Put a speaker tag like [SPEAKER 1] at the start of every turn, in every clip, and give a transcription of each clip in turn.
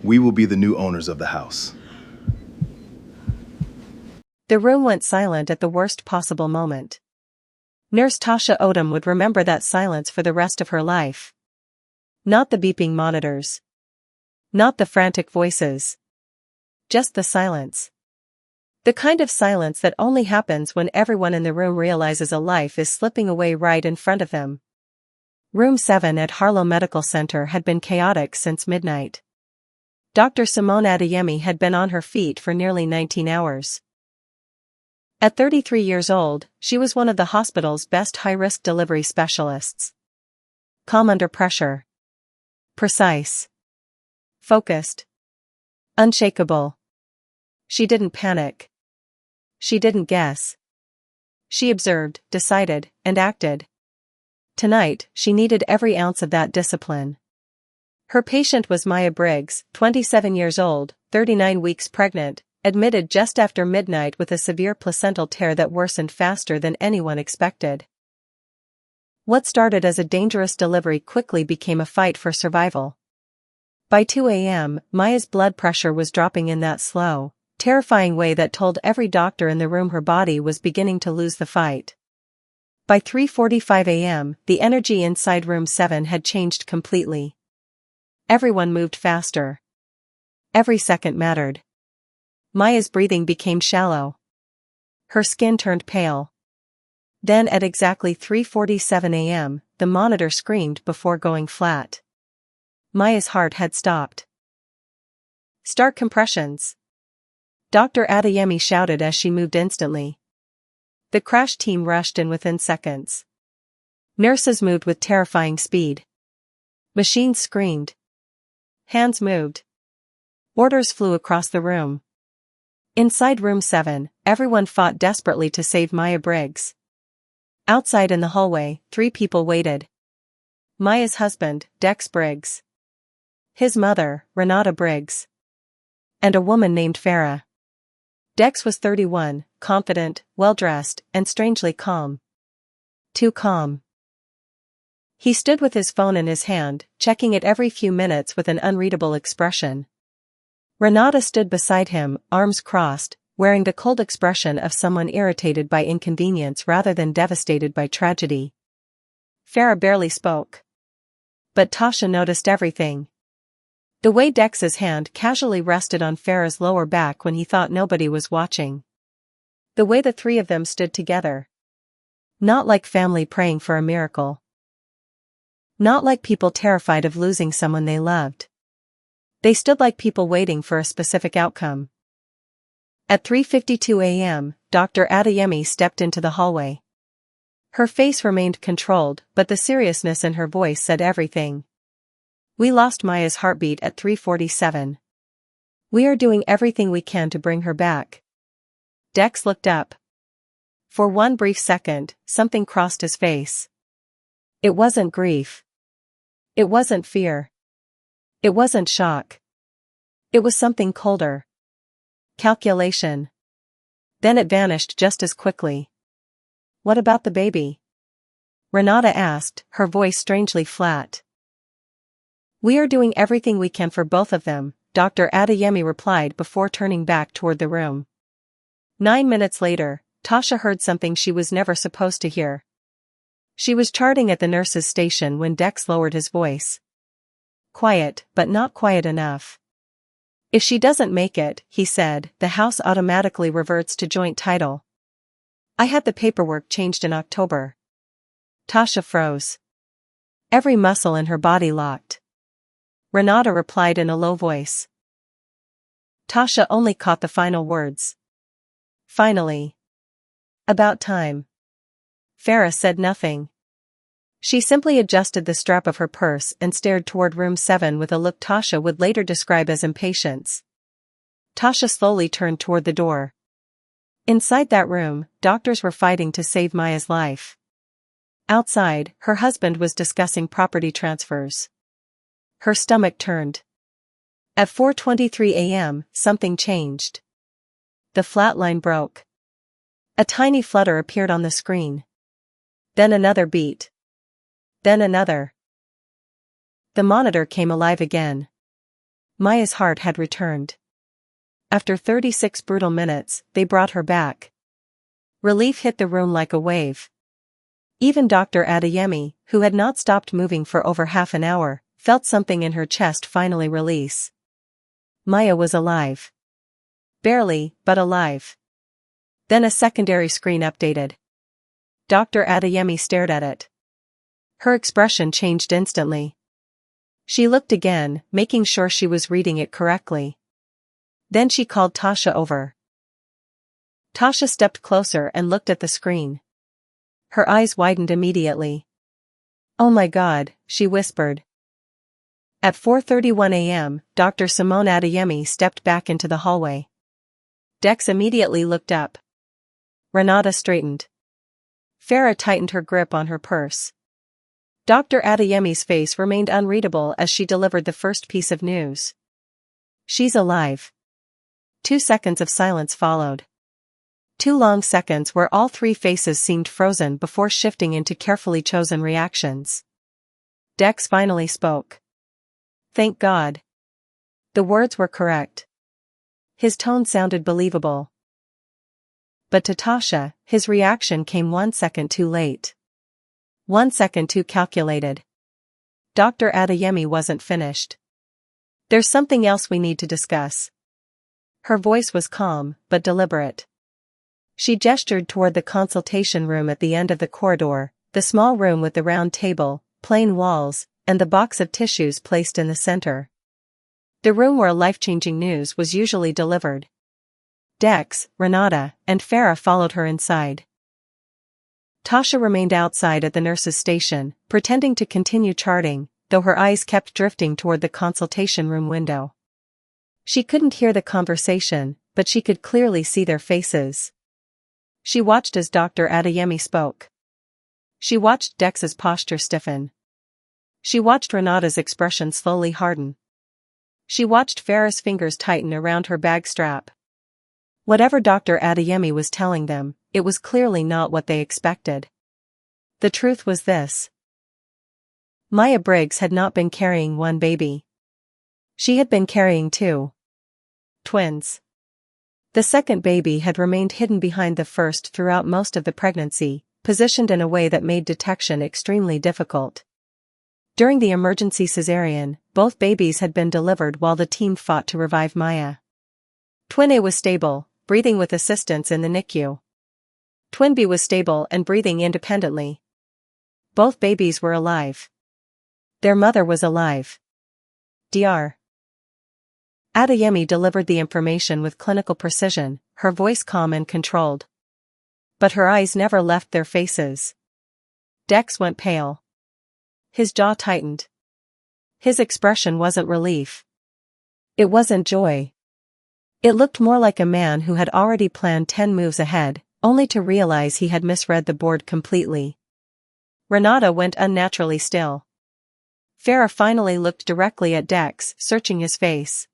[SPEAKER 1] We will be the new owners of the house.
[SPEAKER 2] The room went silent at the worst possible moment. Nurse Tasha Odom would remember that silence for the rest of her life. Not the beeping monitors. Not the frantic voices. Just the silence. The kind of silence that only happens when everyone in the room realizes a life is slipping away right in front of them. Room 7 at Harlow Medical Center had been chaotic since midnight. Dr. Simone Adeyemi had been on her feet for nearly 19 hours. At 33 years old, she was one of the hospital's best high-risk delivery specialists. Calm under pressure. Precise. Focused. Unshakable. She didn't panic. She didn't guess. She observed, decided, and acted. Tonight, she needed every ounce of that discipline. Her patient was Maya Briggs, 27 years old, 39 weeks pregnant, admitted just after midnight with a severe placental tear that worsened faster than anyone expected. What started as a dangerous delivery quickly became a fight for survival. By 2 a.m., Maya's blood pressure was dropping in that slow, terrifying way that told every doctor in the room her body was beginning to lose the fight. By 3:45 a.m., the energy inside room 7 had changed completely. Everyone moved faster. Every second mattered. Maya's breathing became shallow. Her skin turned pale. Then at exactly 3:47 a.m., the monitor screamed before going flat. Maya's heart had stopped. "Start compressions," Dr. Adeyemi shouted as she moved instantly. The crash team rushed in within seconds. Nurses moved with terrifying speed. Machines screamed. Hands moved. Orders flew across the room. Inside room 7, everyone fought desperately to save Maya Briggs. Outside in the hallway, 3 people waited. Maya's husband, Dex Briggs. His mother, Renata Briggs. And a woman named Farah. Dex was 31, confident, well-dressed, and strangely calm. Too calm. He stood with his phone in his hand, checking it every few minutes with an unreadable expression. Renata stood beside him, arms crossed, wearing the cold expression of someone irritated by inconvenience rather than devastated by tragedy. Farah barely spoke. But Tasha noticed everything. The way Dex's hand casually rested on Farah's lower back when he thought nobody was watching. The way the 3 of them stood together. Not like family praying for a miracle. Not like people terrified of losing someone they loved. They stood like people waiting for a specific outcome. At 3:52 a.m., Dr. Adeyemi stepped into the hallway. Her face remained controlled, but the seriousness in her voice said everything. "We lost Maya's heartbeat at 3:47. We are doing everything we can to bring her back." Dex looked up. For one brief second, something crossed his face. It wasn't grief. It wasn't fear. It wasn't shock. It was something colder. Calculation. Then it vanished just as quickly. "What about the baby?" Renata asked, her voice strangely flat. "We are doing everything we can for both of them," Dr. Adeyemi replied before turning back toward the room. 9 minutes later, Tasha heard something she was never supposed to hear. She was charting at the nurse's station when Dex lowered his voice. "Quiet, but not quiet enough. If she doesn't make it," he said, "the house automatically reverts to joint title." "I had the paperwork changed in October." Tasha froze. Every muscle in her body locked. Renata replied in a low voice. Tasha only caught the final words. "Finally. About time." Farah said nothing. She simply adjusted the strap of her purse and stared toward room 7 with a look Tasha would later describe as impatience. Tasha slowly turned toward the door. Inside that room, doctors were fighting to save Maya's life. Outside, her husband was discussing property transfers. Her stomach turned. At 4:23 a.m., something changed. The flat line broke. A tiny flutter appeared on the screen. Then another beat. Then another. The monitor came alive again. Maya's heart had returned. After 36 brutal minutes, they brought her back. Relief hit the room like a wave. Even Dr. Adeyemi, who had not stopped moving for over half an hour, felt something in her chest finally release. Maya was alive. Barely, but alive. Then a secondary screen updated. Dr. Adeyemi stared at it. Her expression changed instantly. She looked again, making sure she was reading it correctly. Then she called Tasha over. Tasha stepped closer and looked at the screen. Her eyes widened immediately. "Oh my God," she whispered. At 4:31 a.m., Dr. Simone Adeyemi stepped back into the hallway. Dex immediately looked up. Renata straightened. Farah tightened her grip on her purse. Dr. Adeyemi's face remained unreadable as she delivered the first piece of news. "She's alive." 2 seconds of silence followed. 2 long seconds where all 3 faces seemed frozen before shifting into carefully chosen reactions. Dex finally spoke. "Thank God." The words were correct. His tone sounded believable. But to Tasha, his reaction came 1 second too late. 1 second too calculated. Dr. Adeyemi wasn't finished. "There's something else we need to discuss." Her voice was calm, but deliberate. She gestured toward the consultation room at the end of the corridor, the small room with the round table, plain walls, and the box of tissues placed in the center. The room where life-changing news was usually delivered. Dex, Renata, and Farah followed her inside. Tasha remained outside at the nurse's station, pretending to continue charting, though her eyes kept drifting toward the consultation room window. She couldn't hear the conversation, but she could clearly see their faces. She watched as Dr. Adeyemi spoke. She watched Dex's posture stiffen. She watched Renata's expression slowly harden. She watched Farah's fingers tighten around her bag strap. Whatever Dr. Adeyemi was telling them, it was clearly not what they expected. The truth was this. Maya Briggs had not been carrying one baby. She had been carrying 2. Twins. The second baby had remained hidden behind the first throughout most of the pregnancy, positioned in a way that made detection extremely difficult. During the emergency cesarean, both babies had been delivered while the team fought to revive Maya. Twin A was stable, breathing with assistance in the NICU. Twin B was stable and breathing independently. Both babies were alive. Their mother was alive. Dr. Adeyemi delivered the information with clinical precision, her voice calm and controlled. But her eyes never left their faces. Dex went pale. His jaw tightened. His expression wasn't relief. It wasn't joy. It looked more like a man who had already planned 10 moves ahead, only to realize he had misread the board completely. Renata went unnaturally still. Farah finally looked directly at Dex, searching his face.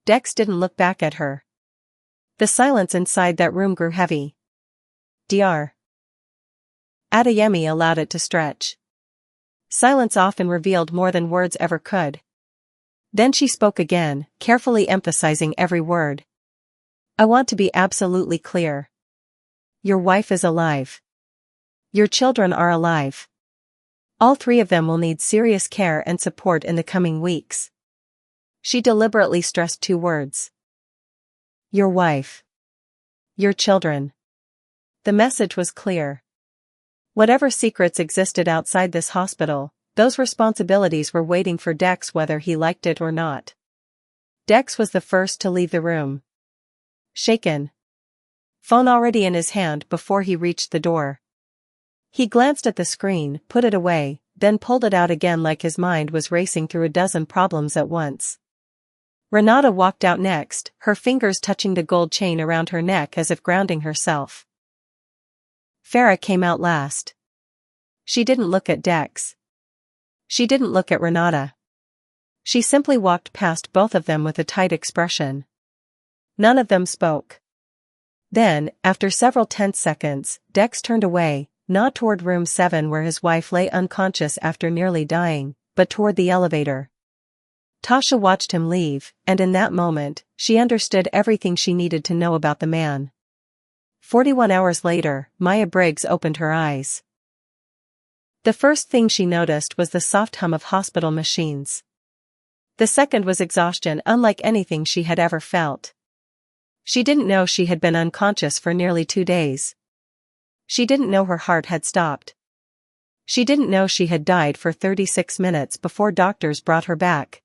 [SPEAKER 2] Dex didn't look back at her. The silence inside that room grew heavy. Dr. Adeyemi allowed it to stretch. Silence often revealed more than words ever could. Then she spoke again, carefully emphasizing every word. "I want to be absolutely clear. Your wife is alive. Your children are alive. All 3 of them will need serious care and support in the coming weeks." She deliberately stressed 2 words. Your wife. Your children. The message was clear. Whatever secrets existed outside this hospital, those responsibilities were waiting for Dex whether he liked it or not. Dex was the first to leave the room. Shaken. Phone already in his hand before he reached the door. He glanced at the screen, put it away, then pulled it out again like his mind was racing through a dozen problems at once. Renata walked out next, her fingers touching the gold chain around her neck as if grounding herself. Farah came out last. She didn't look at Dex. She didn't look at Renata. She simply walked past both of them with a tight expression. None of them spoke. Then, after several tense seconds, Dex turned away, not toward room 7 where his wife lay unconscious after nearly dying, but toward the elevator. Tasha watched him leave, and in that moment, she understood everything she needed to know about the man. 41 hours later, Maya Briggs opened her eyes. The first thing she noticed was the soft hum of hospital machines. The second was exhaustion unlike anything she had ever felt. She didn't know she had been unconscious for nearly 2 days. She didn't know her heart had stopped. She didn't know she had died for 36 minutes before doctors brought her back.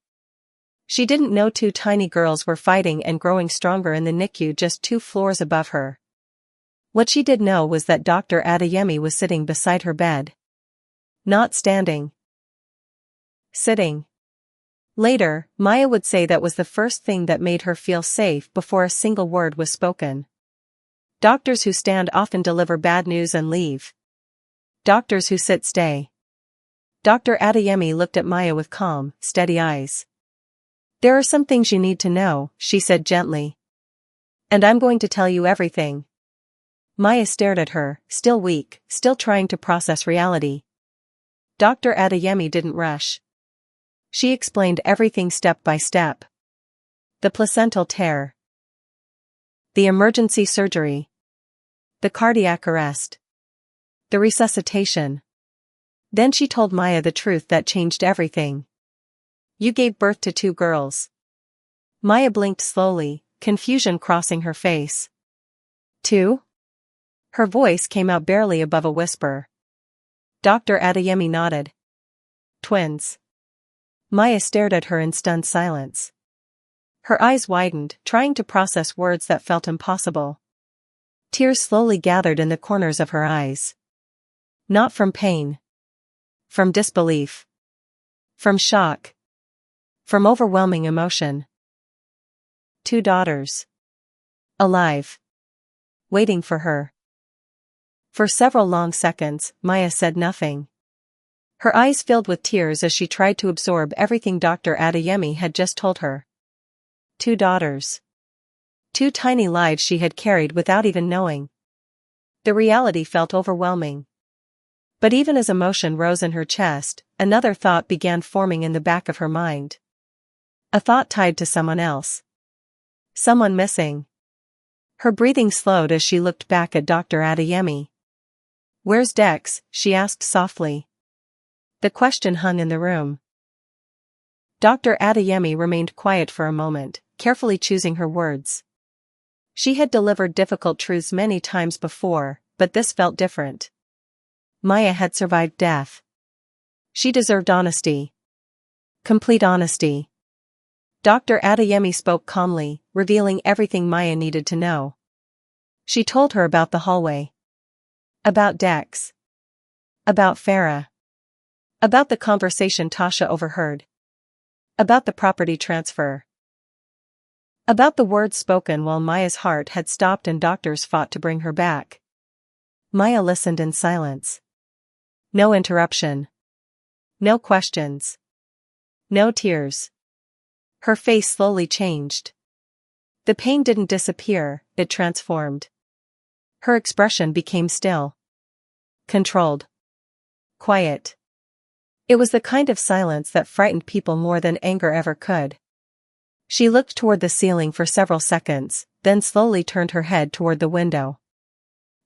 [SPEAKER 2] She didn't know 2 tiny girls were fighting and growing stronger in the NICU just 2 floors above her. What she did know was that Dr. Adeyemi was sitting beside her bed. Not standing. Sitting. Later, Maya would say that was the first thing that made her feel safe before a single word was spoken. Doctors who stand often deliver bad news and leave. Doctors who sit stay. Dr. Adeyemi looked at Maya with calm, steady eyes. "There are some things you need to know," she said gently. "And I'm going to tell you everything." Maya stared at her, still weak, still trying to process reality. Dr. Adeyemi didn't rush. She explained everything step by step. The placental tear. The emergency surgery. The cardiac arrest. The resuscitation. Then she told Maya the truth that changed everything. "You gave birth to 2 girls." Maya blinked slowly, confusion crossing her face. "2?" Her voice came out barely above a whisper. Dr. Adeyemi nodded. "Twins." Maya stared at her in stunned silence. Her eyes widened, trying to process words that felt impossible. Tears slowly gathered in the corners of her eyes. Not from pain. From disbelief. From shock. From overwhelming emotion. 2 daughters. Alive. Waiting for her. For several long seconds, Maya said nothing. Her eyes filled with tears as she tried to absorb everything Dr. Adeyemi had just told her. 2 daughters. 2 tiny lives she had carried without even knowing. The reality felt overwhelming. But even as emotion rose in her chest, another thought began forming in the back of her mind. A thought tied to someone else. Someone missing. Her breathing slowed as she looked back at Dr. Adeyemi. "Where's Dex?" she asked softly. The question hung in the room. Dr. Adeyemi remained quiet for a moment, carefully choosing her words. She had delivered difficult truths many times before, but this felt different. Maya had survived death. She deserved honesty. Complete honesty. Dr. Adeyemi spoke calmly, revealing everything Maya needed to know. She told her about the hallway. About Dex. About Farah. About the conversation Tasha overheard. About the property transfer. About the words spoken while Maya's heart had stopped and doctors fought to bring her back. Maya listened in silence. No interruption. No questions. No tears. Her face slowly changed. The pain didn't disappear, it transformed. Her expression became still. Controlled. Quiet. It was the kind of silence that frightened people more than anger ever could. She looked toward the ceiling for several seconds, then slowly turned her head toward the window.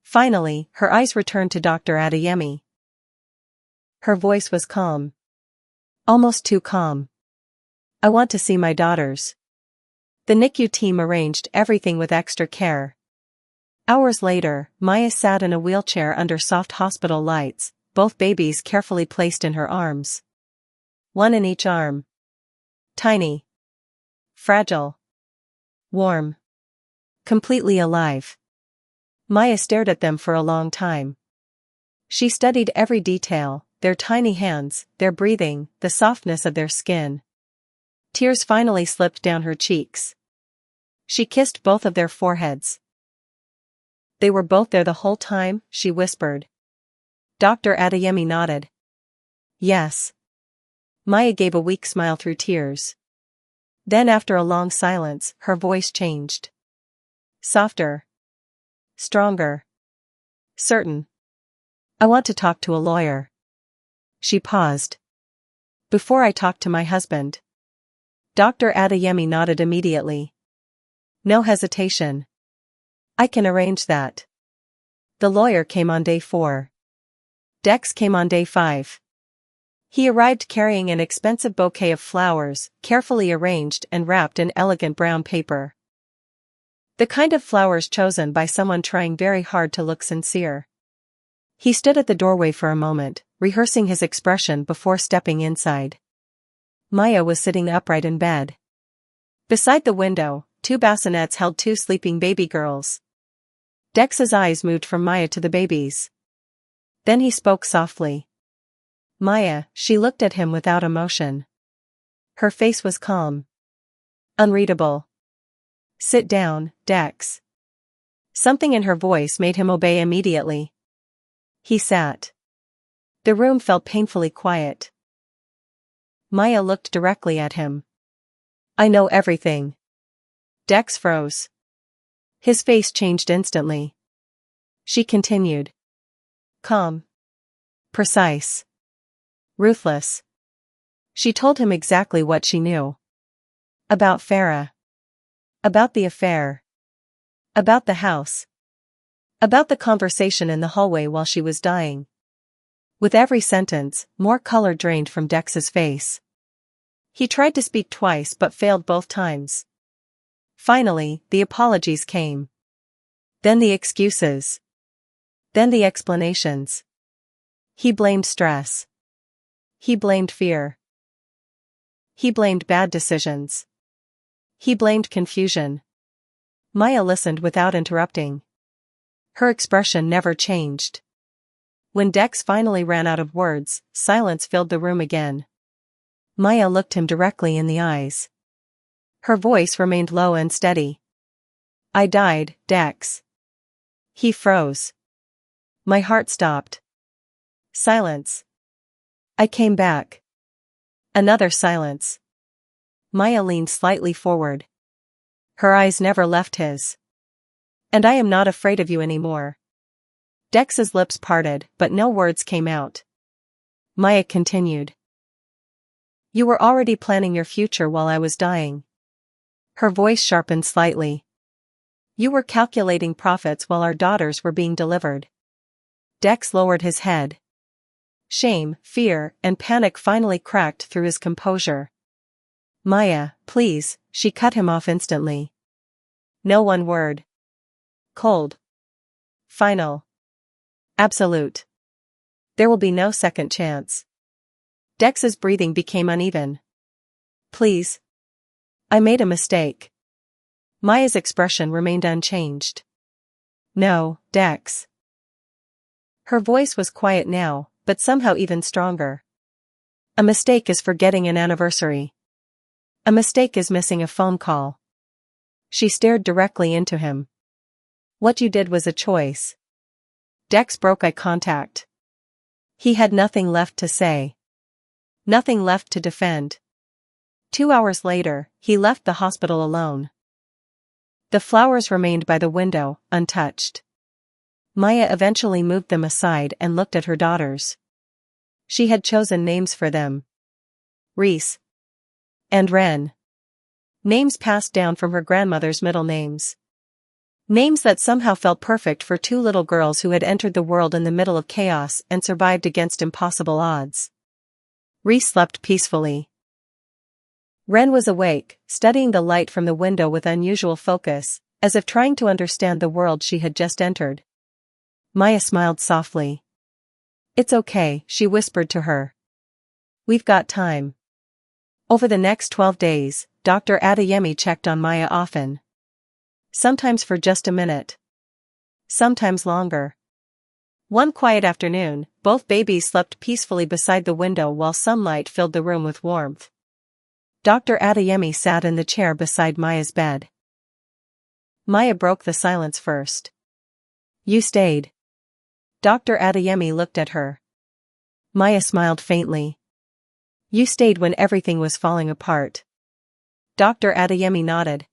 [SPEAKER 2] Finally, her eyes returned to Dr. Adeyemi. Her voice was calm. Almost too calm. "I want to see my daughters." The NICU team arranged everything with extra care. Hours later, Maya sat in a wheelchair under soft hospital lights, both babies carefully placed in her arms. One in each arm. Tiny. Fragile. Warm. Completely alive. Maya stared at them for a long time. She studied every detail, their tiny hands, their breathing, the softness of their skin. Tears finally slipped down her cheeks. She kissed both of their foreheads. "They were both there the whole time?" she whispered. Dr. Adeyemi nodded. "Yes." Maya gave a weak smile through tears. Then after a long silence, her voice changed. Softer. Stronger. Certain. "I want to talk to a lawyer." She paused. Before I talk to my husband. Dr. Adeyemi nodded immediately. No hesitation. I can arrange that. The lawyer came on day 4. Dex came on day 5. He arrived carrying an expensive bouquet of flowers, carefully arranged and wrapped in elegant brown paper. The kind of flowers chosen by someone trying very hard to look sincere. He stood at the doorway for a moment, rehearsing his expression before stepping inside. Maya was sitting upright in bed. Beside the window, 2 bassinets held 2 sleeping baby girls. Dex's eyes moved from Maya to the babies. Then he spoke softly. Maya, she looked at him without emotion. Her face was calm. Unreadable. Sit down, Dex. Something in her voice made him obey immediately. He sat. The room felt painfully quiet. Maya looked directly at him. I know everything. Dex froze. His face changed instantly. She continued. Calm. Precise. Ruthless. She told him exactly what she knew. About Farah. About the affair. About the house. About the conversation in the hallway while she was dying. With every sentence, more color drained from Dex's face. He tried to speak twice but failed both times. Finally, the apologies came. Then the excuses. Then the explanations. He blamed stress. He blamed fear. He blamed bad decisions. He blamed confusion. Maya listened without interrupting. Her expression never changed. When Dex finally ran out of words, silence filled the room again. Maya looked him directly in the eyes. Her voice remained low and steady. I died, Dex. He froze. My heart stopped. Silence. I came back. Another silence. Maya leaned slightly forward. Her eyes never left his. And I am not afraid of you anymore. Dex's lips parted, but no words came out. Maya continued. You were already planning your future while I was dying. Her voice sharpened slightly. You were calculating profits while our daughters were being delivered. Dex lowered his head. Shame, fear, and panic finally cracked through his composure. Maya, please, she cut him off instantly. No one word. Cold. Final. Absolute. There will be no second chance. Dex's breathing became uneven. Please. I made a mistake. Maya's expression remained unchanged. No, Dex. Her voice was quiet now, but somehow even stronger. A mistake is forgetting an anniversary. A mistake is missing a phone call. She stared directly into him. What you did was a choice. Dex broke eye contact. He had nothing left to say. Nothing left to defend. 2 hours later, he left the hospital alone. The flowers remained by the window, untouched. Maya eventually moved them aside and looked at her daughters. She had chosen names for them. Reese. And Ren. Names passed down from her grandmother's middle names. Names that somehow felt perfect for 2 little girls who had entered the world in the middle of chaos and survived against impossible odds. Reese slept peacefully. Ren was awake, studying the light from the window with unusual focus, as if trying to understand the world she had just entered. Maya smiled softly. It's okay, she whispered to her. We've got time. Over the next 12 days, Dr. Adeyemi checked on Maya often. Sometimes for just a minute. Sometimes longer. One quiet afternoon, both babies slept peacefully beside the window while sunlight filled the room with warmth. Dr. Adeyemi sat in the chair beside Maya's bed. Maya broke the silence first. You stayed. Dr. Adeyemi looked at her. Maya smiled faintly. You stayed when everything was falling apart. Dr. Adeyemi nodded.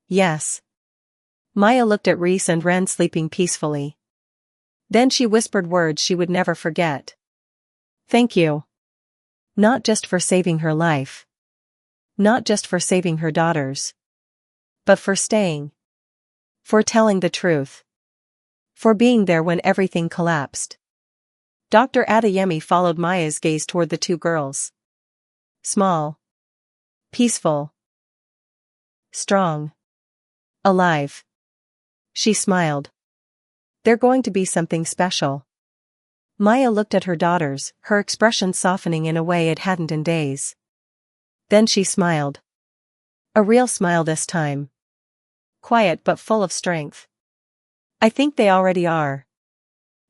[SPEAKER 2] Yes. Maya looked at Reese and Ren sleeping peacefully. Then she whispered words she would never forget. Thank you. Not just for saving her life. Not just for saving her daughters. But for staying. For telling the truth. For being there when everything collapsed. Dr. Adeyemi followed Maya's gaze toward the two girls. Small. Peaceful. Strong. Alive. She smiled. They're going to be something special. Maya looked at her daughters, her expression softening in a way it hadn't in days. Then she smiled. A real smile this time. Quiet but full of strength. I think they already are.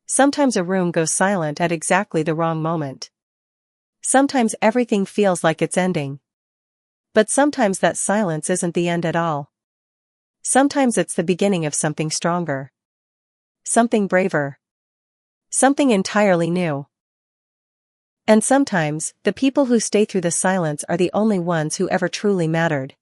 [SPEAKER 2] Sometimes a room goes silent at exactly the wrong moment. Sometimes everything feels like it's ending. But sometimes that silence isn't the end at all. Sometimes it's the beginning of something stronger. Something braver. Something entirely new. And sometimes, the people who stay through the silence are the only ones who ever truly mattered.